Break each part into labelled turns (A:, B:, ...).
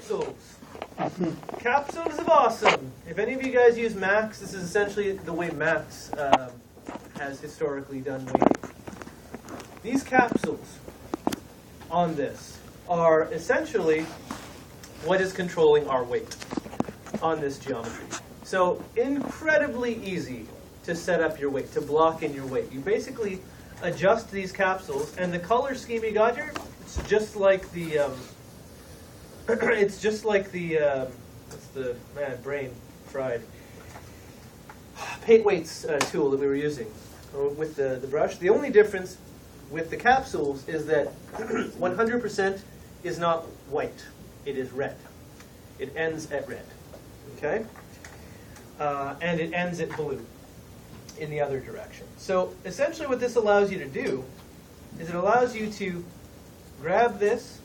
A: Capsules. Capsules of awesome. If any of you guys use Max, this is essentially the way Max has historically done weighting. These capsules on this are essentially what is controlling our weight on this geometry. So incredibly easy to set up your weight, to block in your weight. You basically adjust these capsules, and the color scheme you got here, it's just like the what's the brain fried paint weights tool that we were using with the brush. The only difference with the capsules is that 100% is not white, it is red. It ends at red, okay? And it ends at blue in the other direction. So essentially what this allows you to do is it allows you to grab this,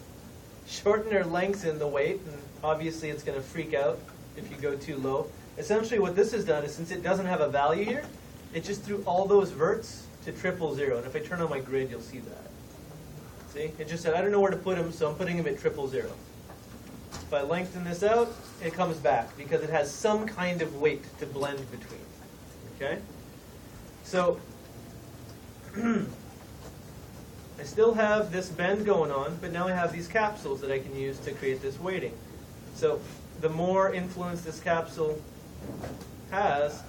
A: shorten or lengthen the weight, and obviously it's going to freak out if you go too low. Essentially what this has done is, since it doesn't have a value here, it just threw all those verts to 000. And if I turn on my grid, you'll see that. See? It just said, I don't know where to put them, so I'm putting them at 000. If I lengthen this out, it comes back because it has some kind of weight to blend between. Okay? So, I still have this bend going on, but now I have these capsules that I can use to create this weighting. So, the more influence this capsule has,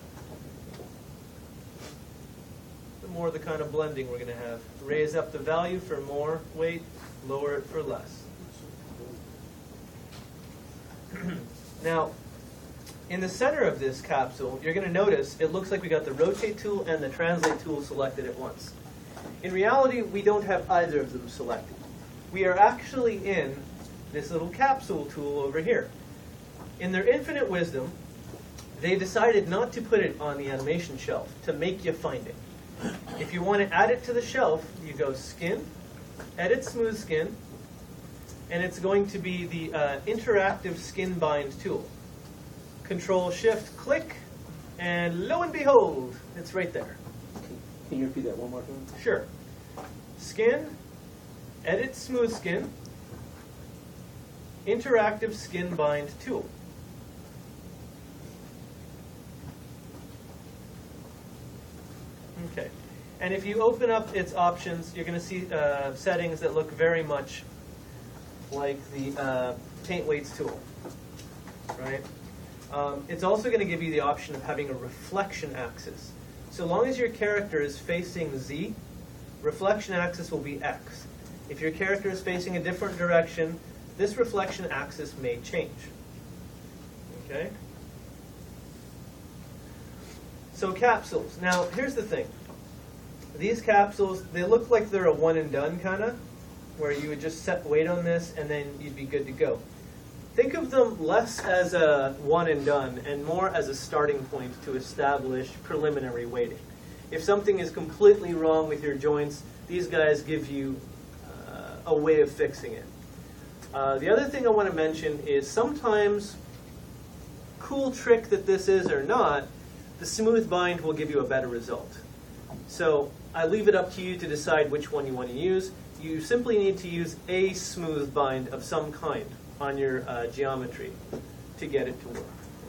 A: the more the kind of blending we're going to have. Raise up the value for more weight, lower it for less. Now, in the center of this capsule, you're going to notice it looks like we got the rotate tool and the translate tool selected at once. In reality, we don't have either of them selected. We are actually in this little capsule tool over here. In their infinite wisdom, they decided not to put it on the animation shelf to make you find it. If you want to add it to the shelf, you go Skin, Edit Smooth Skin, and it's going to be the interactive skin bind tool. Control-Shift-Click, and lo and behold, it's right there.
B: Can you repeat that one more time?
A: Sure. Skin, Edit Smooth Skin, Interactive Skin Bind Tool. Okay. And if you open up its options, you're going to see settings that look very much like the paint weights tool, right? It's also going to give you the option of having a reflection axis. So long as your character is facing Z, reflection axis will be X. If your character is facing a different direction, this reflection axis may change. Okay? So capsules. Now, here's the thing. These capsules, they look like they're a one and done kind of, where you would just set weight on this and then you'd be good to go. Think of them less as a one and done and more as a starting point to establish preliminary weighting. If something is completely wrong with your joints, these guys give you a way of fixing it. The other thing I want to mention is sometimes, cool trick that this is or not, the smooth bind will give you a better result. So I leave it up to you to decide which one you want to use. You simply need to use a smooth bind of some kind on your geometry to get it to work.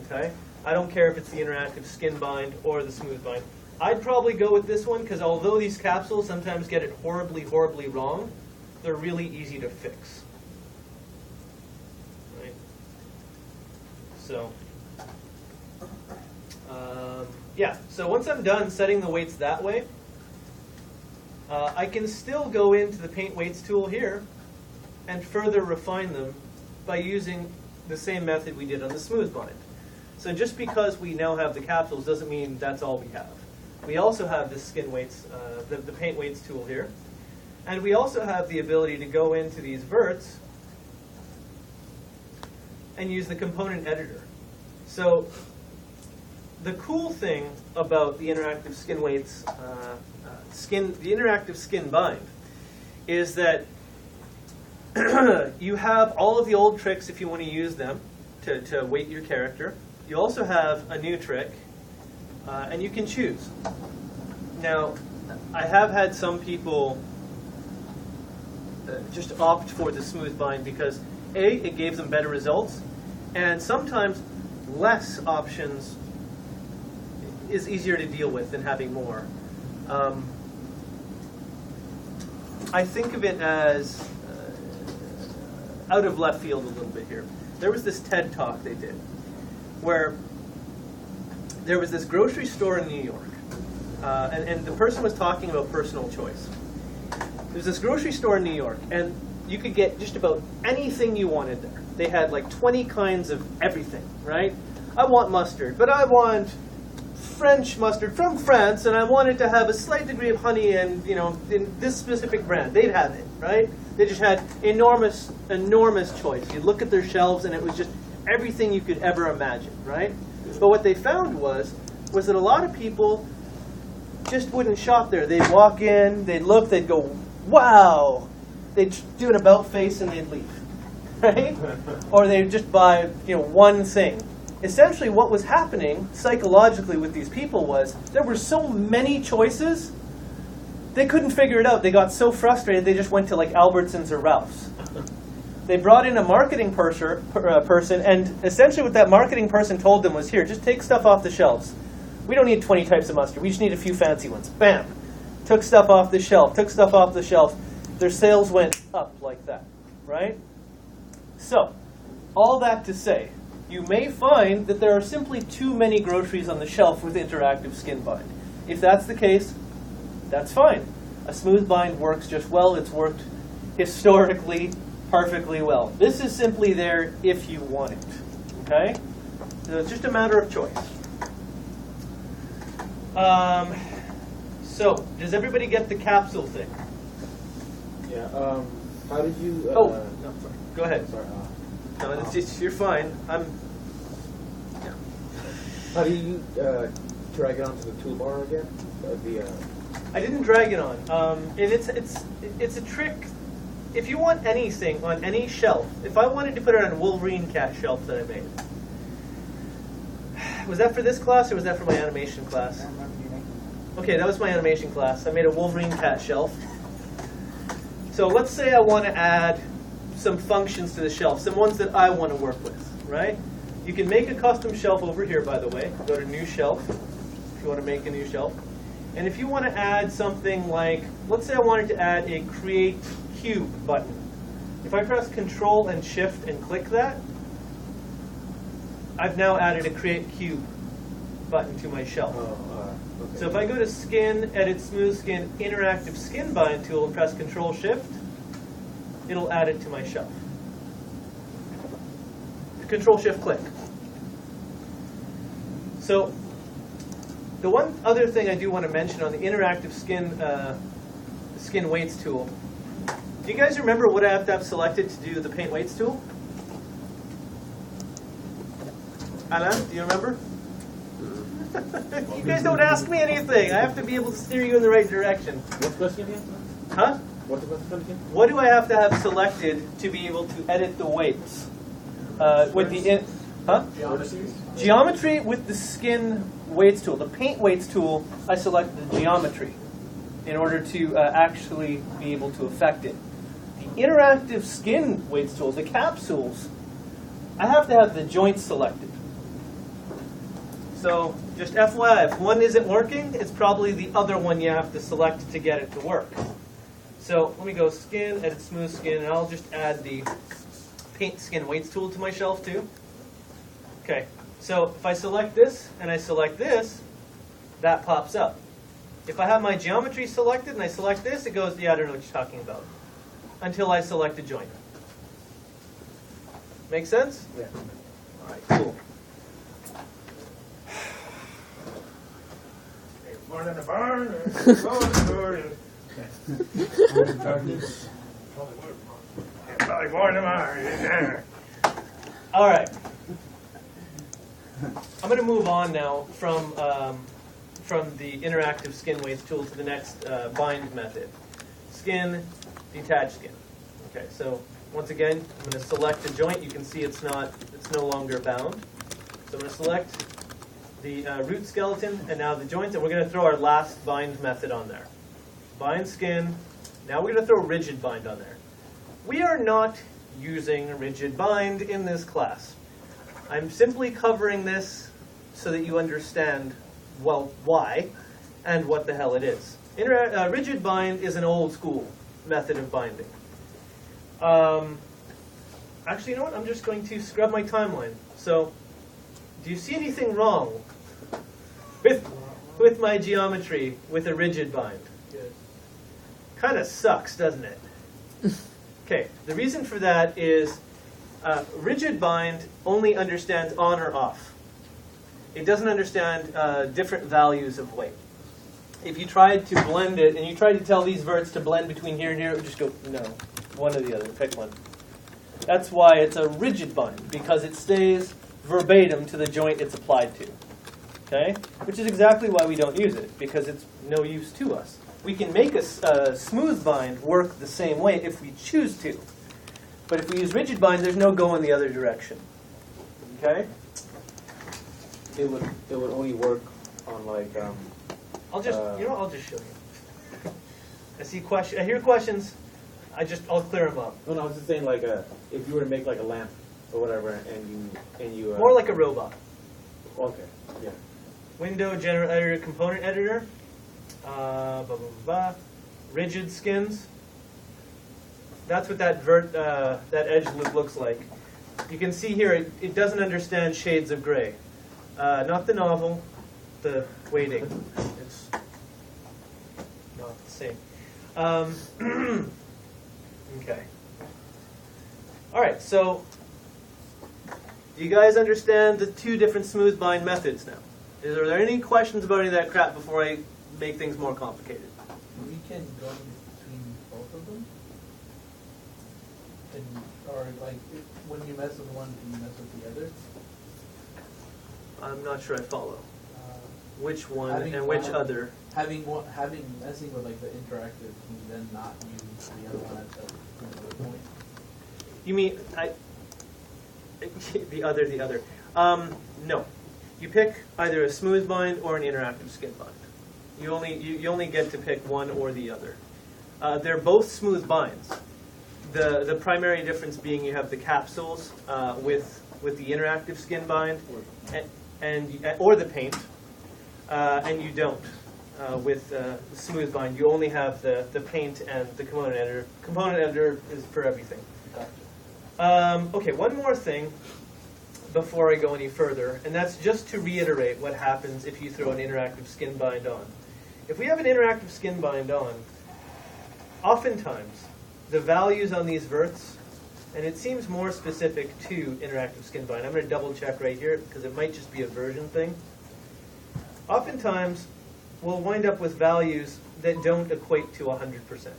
A: Okay? I don't care if it's the interactive skin bind or the smooth bind. I'd probably go with this one because although these capsules sometimes get it horribly, horribly wrong, they're really easy to fix. Right? So, yeah. So once I'm done setting the weights that way, I can still go into the paint weights tool here and further refine them by using the same method we did on the smooth bind. So just because we now have the capsules doesn't mean that's all we have. We also have the skin weights, the paint weights tool here. And we also have the ability to go into these verts and use the component editor. So the cool thing about the interactive skin weights, the interactive skin bind, is that you have all of the old tricks if you want to use them to weight your character. You also have a new trick, and you can choose. Now, I have had some people just opt for the smooth bind because it gave them better results, and sometimes less options is easier to deal with than having more. I think of it as out of left field a little bit here. There was this TED Talk they did where there was this grocery store in New York, and the person was talking about personal choice. There's this grocery store in New York, and you could get just about anything you wanted there. They had like 20 kinds of everything, right? I want mustard, but I want French mustard from France, and I want it to have a slight degree of honey and, in this specific brand. They'd have it, right? They just had enormous choice. You look at their shelves, and it was just everything you could ever imagine, right? But what they found was that a lot of people just wouldn't shop there. They'd walk in, they'd look, they'd go, wow. They'd do an about face and they'd leave, right? Or they'd just buy, one thing. Essentially what was happening psychologically with these people was there were so many choices, they couldn't figure it out. They got so frustrated, they just went to like Albertsons or Ralph's. They brought in a marketing person, and essentially what that marketing person told them was, here, just take stuff off the shelves. We don't need 20 types of mustard. We just need a few fancy ones. Bam. Took stuff off the shelf, took stuff off the shelf. Their sales went up like that, right? So, all that to say, you may find that there are simply too many groceries on the shelf with interactive skin bind. If that's the case, that's fine. A smooth bind works just well. It's worked historically perfectly well. This is simply there if you want it, okay? So it's just a matter of choice. So, does everybody get the capsule thing?
B: Yeah. How did you?
A: No, sorry. Go ahead.
B: Sorry.
A: No, you're fine. Yeah.
B: How do you drag it onto the toolbar again?
A: I didn't drag it on. And it's a trick. If you want anything on any shelf, if I wanted to put it on a Wolverine cat shelf that I made, was that for this class or was that for my animation class? Okay, that was my animation class. I made a Wolverine cat shelf. So let's say I want to add some functions to the shelf, some ones that I want to work with, right? You can make a custom shelf over here, by the way. Go to New Shelf if you want to make a new shelf. And if you want to add something like, let's say I wanted to add a Create Cube button. If I press Control and Shift and click that, I've now added a Create Cube button to my shelf.
B: Okay.
A: So if I go to Skin, Edit Smooth Skin, Interactive Skin Bind tool, and press Control Shift, it'll add it to my shelf. Control Shift click. So the one other thing I do want to mention on the interactive skin weights tool. Do you guys remember what I have to have selected to do the paint weights tool? Anna, do you remember? You guys don't ask me anything. I have to be able to steer you in the right direction.
B: What's the question again?
A: Huh?
B: What's the question again?
A: What do I have to have selected to be able to edit the weights? With the geometry with the skin weights tool. The paint weights tool, I selected the geometry in order to actually be able to affect it. The interactive skin weights tool, the capsules, I have to have the joints selected. So just FYI, if one isn't working, it's probably the other one you have to select to get it to work. So let me go Skin, Edit Smooth Skin, and I'll just add the Paint Skin Weights tool to my shelf too. Okay, so if I select this and I select this, that pops up. If I have my geometry selected and I select this, it goes, yeah, I don't know what you're talking about, until I select a joint. Make sense?
B: Yeah.
A: All right, cool.
C: Born in the barn, probably born in the barn.
A: All right. I'm going to move on now from the interactive skin weights tool to the next bind method. Skin, detach skin. Okay, so once again, I'm going to select a joint. You can see it's no longer bound. So I'm going to select the root skeleton and now the joints, and we're going to throw our last bind method on there. Bind skin. Now we're going to throw rigid bind on there. We are not using rigid bind in this class. I'm simply covering this so that you understand, well, why and what the hell it is. Rigid bind is an old school method of binding. Actually, you know what? I'm just going to scrub my timeline. So, do you see anything wrong with my geometry with a rigid bind? Kind of sucks, doesn't it? Okay, the reason for that is rigid bind only understands on or off. It doesn't understand different values of weight. If you tried to blend it, and you tried to tell these verts to blend between here and here, it would just go, no, one or the other, pick one. That's why it's a rigid bind, because it stays verbatim to the joint it's applied to. Okay? Which is exactly why we don't use it, because it's no use to us. We can make a smooth bind work the same way if we choose to. But if we use rigid bind, there's no go in the other direction. Okay?
B: It would only work on like
A: I'll just I'll just show you. I hear questions. I'll clear them up.
B: No, I was just saying like if you were to make like a lamp or whatever, and you
A: More like a robot.
B: Okay. Yeah.
A: Window generator component editor. Rigid skins. That's what that edge loop looks like. You can see here it doesn't understand shades of gray. Not the novel, the weighting. It's not the same. Okay. All right. So, do you guys understand the two different smooth bind methods now? Are there any questions about any of that crap before I make things more complicated?
D: We can go between both of them? Or like, when you mess with one, can you mess with the other?
A: I'm not sure I follow. Which one
D: Having
A: and which
D: one-
A: other?
D: Messing with like the interactive, can you then not use the other one at the point?
A: You mean the other? No. You pick either a smooth bind or an interactive skin bind. You only get to pick one or the other. They're both smooth binds. The primary difference being you have the capsules with the interactive skin bind or the paint, and you don't with the smooth bind. You only have the paint and the component editor. Component editor is for everything. Okay, one more thing before I go any further, and that's just to reiterate what happens if you throw an interactive skin bind on. If we have an interactive skin bind on, oftentimes the values on these verts, and it seems more specific to interactive skin bind. I'm going to double check right here because it might just be a version thing. Oftentimes we'll wind up with values that don't equate to 100%.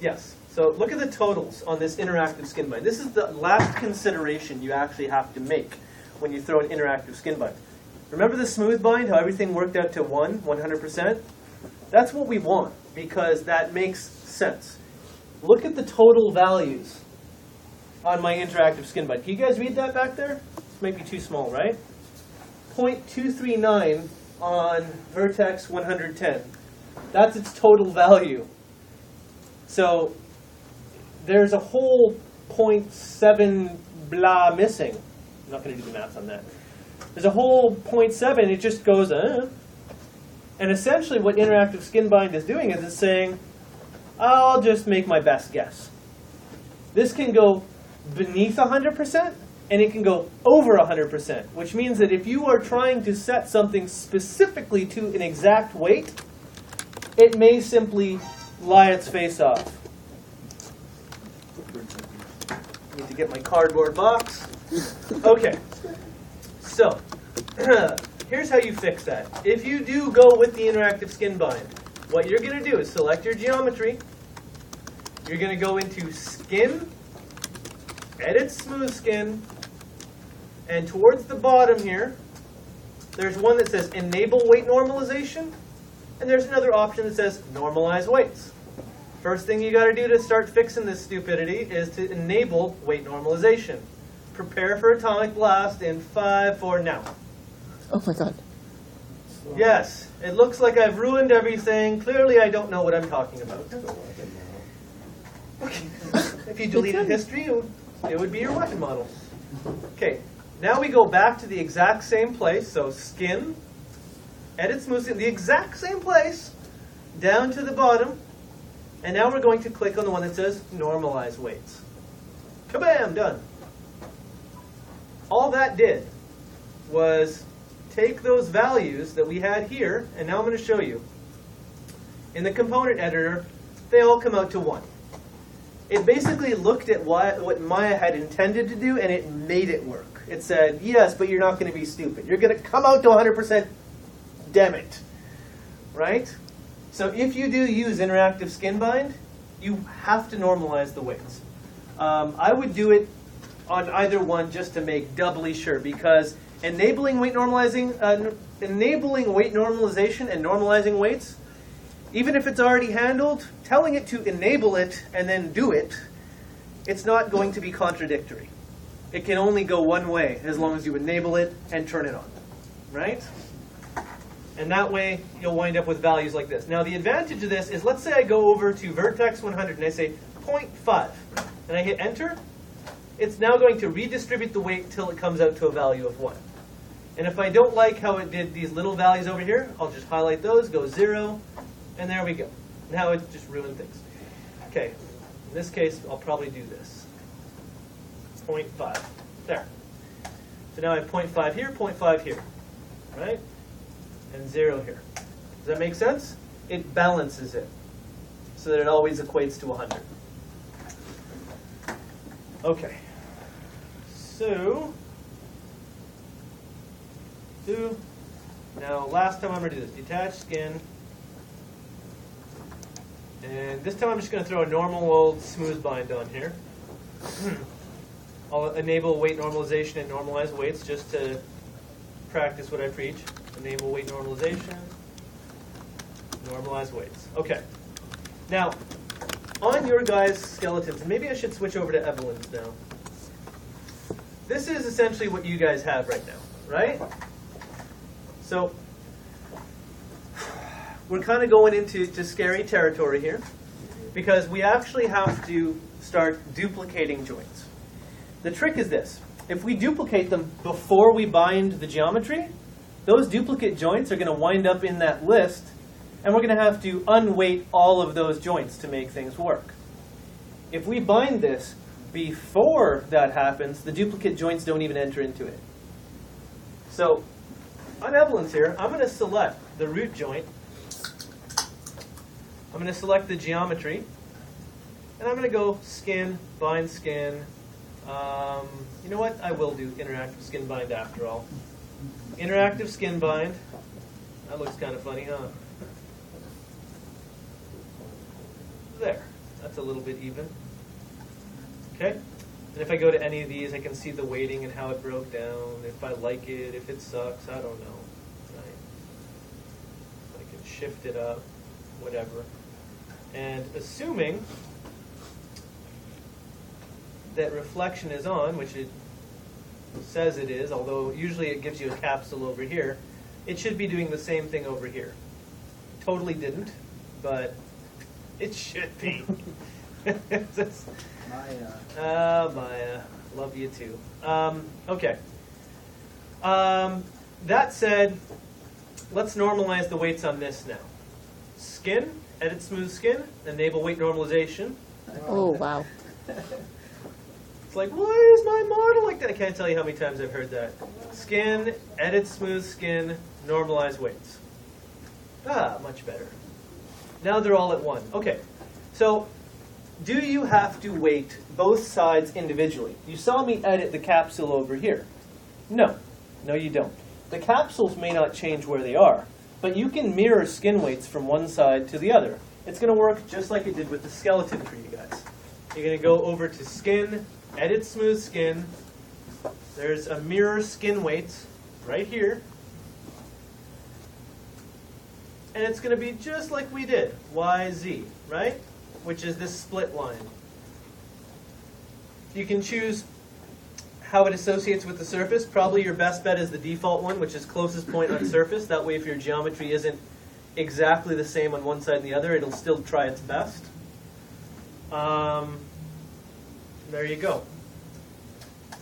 A: Yes. So look at the totals on this interactive skin bind. This is the last consideration you actually have to make when you throw an interactive skin bind. Remember the smooth bind, how everything worked out to 100%? That's what we want because that makes sense. Look at the total values on my interactive skin bind. Can you guys read that back there? This might be too small, right? 0.239 on vertex 110. That's its total value. So there's a whole 0.7 blah missing. I'm not going to do the math on that. There's a whole 0.7. It just goes, And essentially what interactive skin bind is doing is it's saying, I'll just make my best guess. This can go beneath 100%, and it can go over 100%, which means that if you are trying to set something specifically to an exact weight, it may simply lie its face off. Need to get my cardboard box. Okay, so here's how you fix that. If you do go with the interactive skin bind, what you're going to do is select your geometry. You're going to go into Skin, Edit Smooth Skin, and towards the bottom here, there's one that says Enable Weight Normalization, and there's another option that says Normalize Weights. First thing you got to do to start fixing this stupidity is to enable weight normalization. Prepare for atomic blast in 5, 4, now.
E: Oh my god.
A: Yes, it looks like I've ruined everything. Clearly I don't know what I'm talking about. If you deleted history, it would be your weapon model. Okay, now we go back to the exact same place. So skin, edit smooth skin, the exact same place, down to the bottom. And now we're going to click on the one that says normalize weights. Kabam, done. All that did was take those values that we had here, and now I'm going to show you. In the component editor, they all come out to 1. It basically looked at what Maya had intended to do, and it made it work. It said, yes, but you're not going to be stupid. You're going to come out to 100%, damn it. Right? So if you do use interactive skin bind, you have to normalize the weights. I would do it on either one just to make doubly sure, because enabling weight normalization and normalizing weights, even if it's already handled, telling it to enable it and then do it, it's not going to be contradictory. It can only go one way as long as you enable it and turn it on, right? And that way, you'll wind up with values like this. Now, the advantage of this is, let's say I go over to vertex 100 and I say 0.5, and I hit enter. It's now going to redistribute the weight until it comes out to a value of 1. And if I don't like how it did these little values over here, I'll just highlight those, go 0, and there we go. Now it just ruined things. Okay, in this case, I'll probably do this. 0.5. There. So now I have 0.5 here, 0.5 here. Right? And 0 here. Does that make sense? It balances it so that it always equates to 100. Okay. So, now last time I'm going to do this. Detach skin. And this time I'm just going to throw a normal old smooth bind on here. I'll enable weight normalization and normalize weights just to practice what I preach. Enable weight normalization, normalize weights. Okay. Now, on your guys' skeletons, maybe I should switch over to Evelyn's now. This is essentially what you guys have right now, right? So, we're kind of going into scary territory here, because we actually have to start duplicating joints. The trick is this. If we duplicate them before we bind the geometry, those duplicate joints are going to wind up in that list, and we're going to have to unweight all of those joints to make things work. If we bind this before that happens, the duplicate joints don't even enter into it. So on Evelyn's here, I'm going to select the root joint. I'm going to select the geometry, and I'm going to go skin, bind skin. You know what? I will do interactive skin bind after all. Interactive skin bind. That looks kind of funny, huh? There. That's a little bit even. Okay? And if I go to any of these, I can see the weighting and how it broke down. If I like it, if it sucks, I don't know. Right? I can shift it up, whatever. And assuming that reflection is on, which it says it is, although usually it gives you a capsule over here, it should be doing the same thing over here. Totally didn't, but it should be. Maya, love you too. Okay. That said, let's normalize the weights on this now. Skin, edit smooth skin, enable weight normalization.
E: Oh, wow.
A: It's like, why is my model like that? I can't tell you how many times I've heard that. Skin, edit smooth skin, normalize weights. Ah, much better. Now they're all at 1. Okay, so do you have to weight both sides individually? You saw me edit the capsule over here. No, you don't. The capsules may not change where they are, but you can mirror skin weights from one side to the other. It's going to work just like it did with the skeleton for you guys. You're going to go over to skin, edit smooth skin. There's a mirror skin weights right here. And it's going to be just like we did, YZ, right? Which is this split line. You can choose how it associates with the surface. Probably your best bet is the default one, which is closest point on surface. That way if your geometry isn't exactly the same on one side and the other, it'll still try its best. There you go.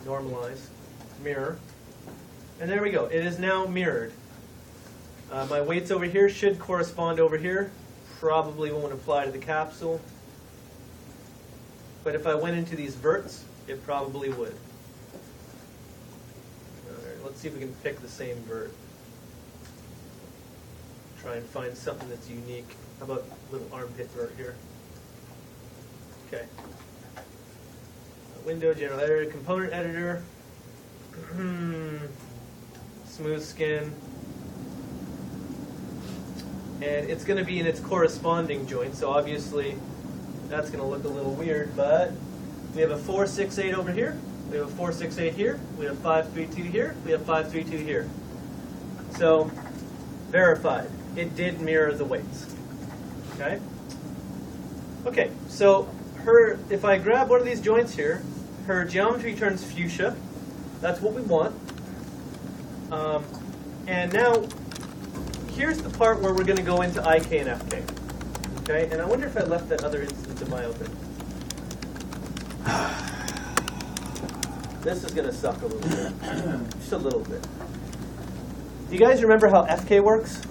A: Normalize, mirror. And there we go. It is now mirrored. My weights over here should correspond over here. Probably won't apply to the capsule. But if I went into these verts, it probably would. All right, let's see if we can pick the same vert. Try and find something that's unique. How about a little armpit vert here? Okay. Window, general editor, component editor. Smooth skin. And it's going to be in its corresponding joint, so obviously that's going to look a little weird, but we have a 468 over here, we have a 468 here, we have 532 here, we have 532 here. So, verified. It did mirror the weights. Okay? Okay, so if I grab one of these joints here, her geometry turns fuchsia. That's what we want. And now, here's the part where we're going to go into IK and FK. Okay, and I wonder if I left that other instance of my open. This is going to suck a little bit. Just a little bit. Do you guys remember how FK works?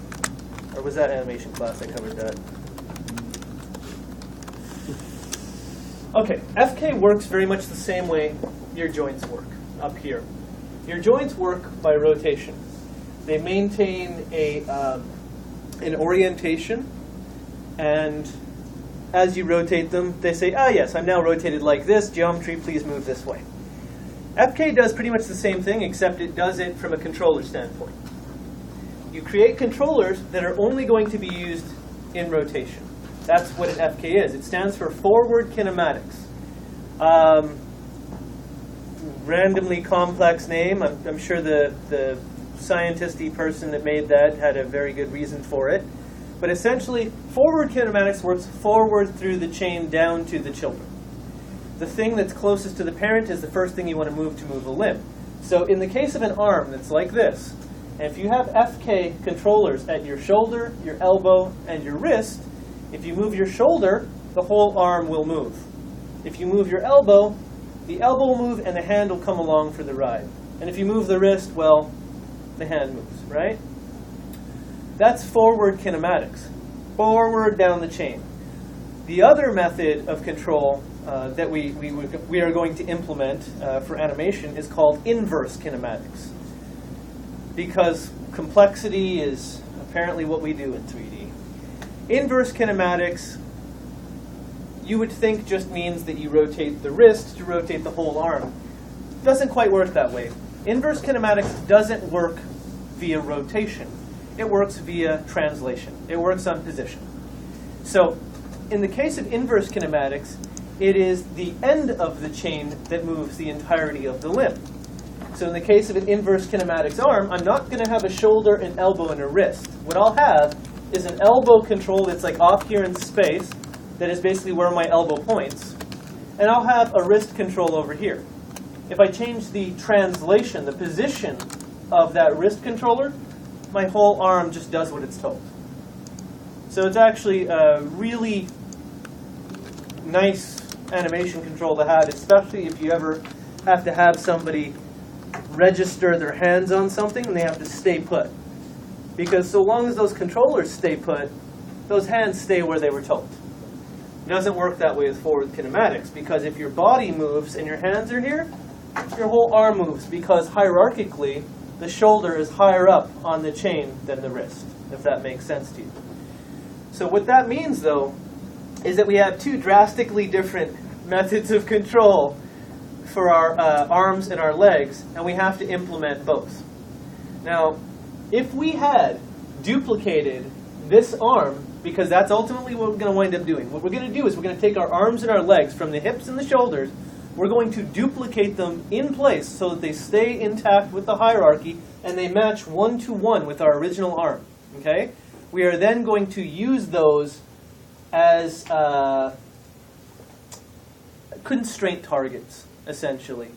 A: Or was that animation class I covered that? Okay, FK works very much the same way your joints work up here. Your joints work by rotation. They maintain an orientation, and as you rotate them, they say, ah yes, I'm now rotated like this, geometry, please move this way. FK does pretty much the same thing, except it does it from a controller standpoint. You create controllers that are only going to be used in rotation. That's what an FK is. It stands for forward kinematics. Randomly complex name. I'm sure the scientist-y person that made that had a very good reason for it. But essentially, forward kinematics works forward through the chain down to the children. The thing that's closest to the parent is the first thing you want to move a limb. So in the case of an arm that's like this, and if you have FK controllers at your shoulder, your elbow, and your wrist, if you move your shoulder, the whole arm will move. If you move your elbow, the elbow will move and the hand will come along for the ride. And if you move the wrist, well, the hand moves, right? That's forward kinematics, forward down the chain. The other method of control that we are going to implement for animation is called inverse kinematics, because complexity is apparently what we do in 3D. Inverse kinematics, you would think just means that you rotate the wrist to rotate the whole arm. Doesn't quite work that way. Inverse kinematics doesn't work via rotation. It works via translation. It works on position. So in the case of inverse kinematics, it is the end of the chain that moves the entirety of the limb. So in the case of an inverse kinematics arm, I'm not going to have a shoulder, an elbow, and a wrist. What I'll have is an elbow control that's like off here in space, that is basically where my elbow points. And I'll have a wrist control over here. If I change the translation, the position of that wrist controller, my whole arm just does what it's told. So it's actually a really nice animation control to have, especially if you ever have to have somebody register their hands on something and they have to stay put. Because so long as those controllers stay put, those hands stay where they were told. It doesn't work that way with forward kinematics, because if your body moves and your hands are here, your whole arm moves, because hierarchically, the shoulder is higher up on the chain than the wrist, if that makes sense to you. So what that means, though, is that we have two drastically different methods of control for our arms and our legs, and we have to implement both. Now, if we had duplicated this arm, because that's ultimately what we're going to wind up doing. What we're going to do is we're going to take our arms and our legs from the hips and the shoulders, we're going to duplicate them in place so that they stay intact with the hierarchy and they match one-to-one with our original arm. Okay? We are then going to use those as constraint targets, essentially.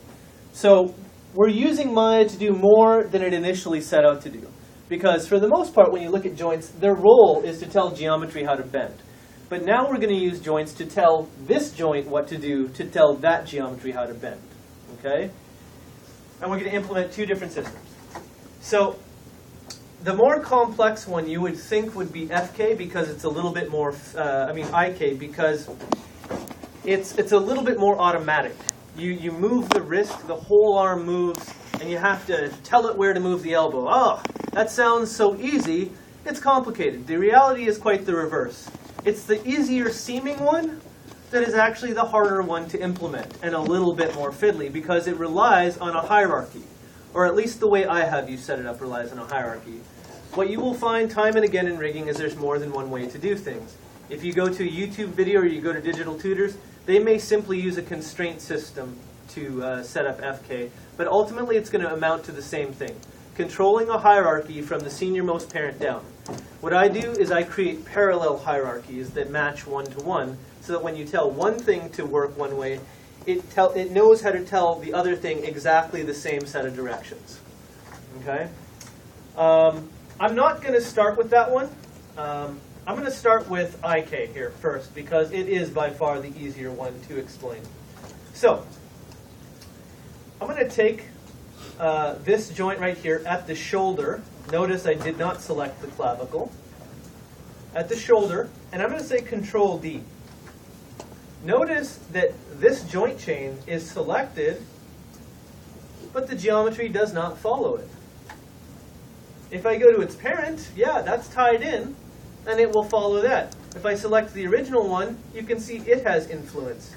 A: So we're using Maya to do more than it initially set out to do. Because for the most part, when you look at joints, their role is to tell geometry how to bend. But now we're going to use joints to tell this joint what to do, to tell that geometry how to bend. Okay? And we're going to implement two different systems. So the more complex one you would think would be FK because it's a little bit more, IK because it's a little bit more automatic. You move the wrist, the whole arm moves, and you have to tell it where to move the elbow. Oh, that sounds so easy. It's complicated. The reality is quite the reverse. It's the easier seeming one that is actually the harder one to implement and a little bit more fiddly because it relies on a hierarchy. Or at least the way I have you set it up relies on a hierarchy. What you will find time and again in rigging is there's more than one way to do things. If you go to a YouTube video or you go to digital tutors, they may simply use a constraint system to set up FK, but ultimately it's going to amount to the same thing. Controlling a hierarchy from the senior-most parent down. What I do is I create parallel hierarchies that match one-to-one, so that when you tell one thing to work one way, it knows how to tell the other thing exactly the same set of directions. Okay? I'm not going to start with that one. I'm going to start with IK here first, because it is by far the easier one to explain. So, I'm going to take this joint right here at the shoulder. Notice I did not select the clavicle. At the shoulder, and I'm going to say Control D. Notice that this joint chain is selected, but the geometry does not follow it. If I go to its parent, yeah, that's tied in, and it will follow that. If I select the original one, you can see it has influence.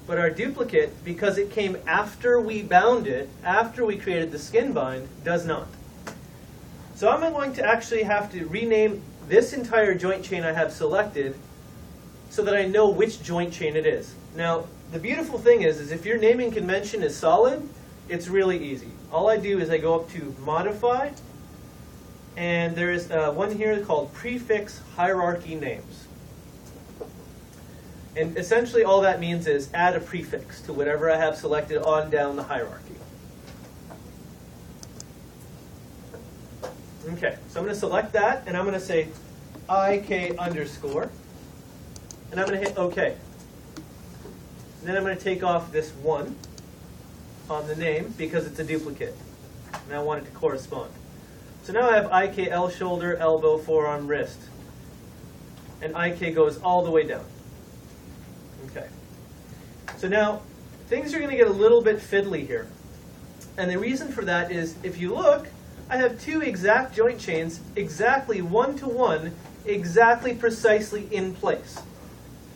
A: But our duplicate, because it came after we bound it, after we created the skin bind, does not. So I'm going to actually have to rename this entire joint chain I have selected so that I know which joint chain it is. Now, the beautiful thing is if your naming convention is solid, it's really easy. All I do is I go up to Modify, and there is one here called Prefix Hierarchy Names. And essentially all that means is add a prefix to whatever I have selected on down the hierarchy. Okay, so I'm going to select that, and I'm going to say IK underscore, and I'm going to hit OK. And then I'm going to take off this 1 on the name because it's a duplicate, and I want it to correspond. So now I have IK L shoulder, elbow, forearm, wrist, and IK goes all the way down. Okay. So now things are going to get a little bit fiddly here. And the reason for that is if you look, I have two exact joint chains, exactly one-to-one, exactly precisely in place.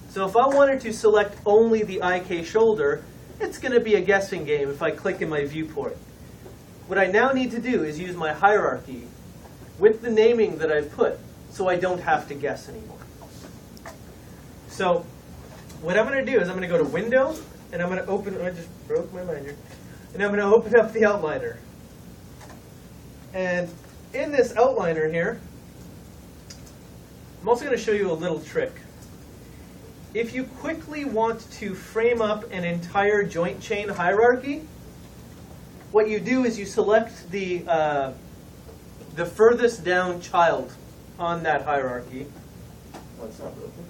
A: So if I wanted to select only the IK shoulder, it's going to be a guessing game if I click in my viewport. What I now need to do is use my hierarchy with the naming that I've put so I don't have to guess anymore. So what I'm going to do is I'm going to go to Window, and I'm going to open, I just broke my lanyard, and I'm going to open up the outliner. And in this outliner here, I'm also going to show you a little trick. If you quickly want to frame up an entire joint chain hierarchy, what you do is you select the furthest down child on that hierarchy. Oh, it's not broken.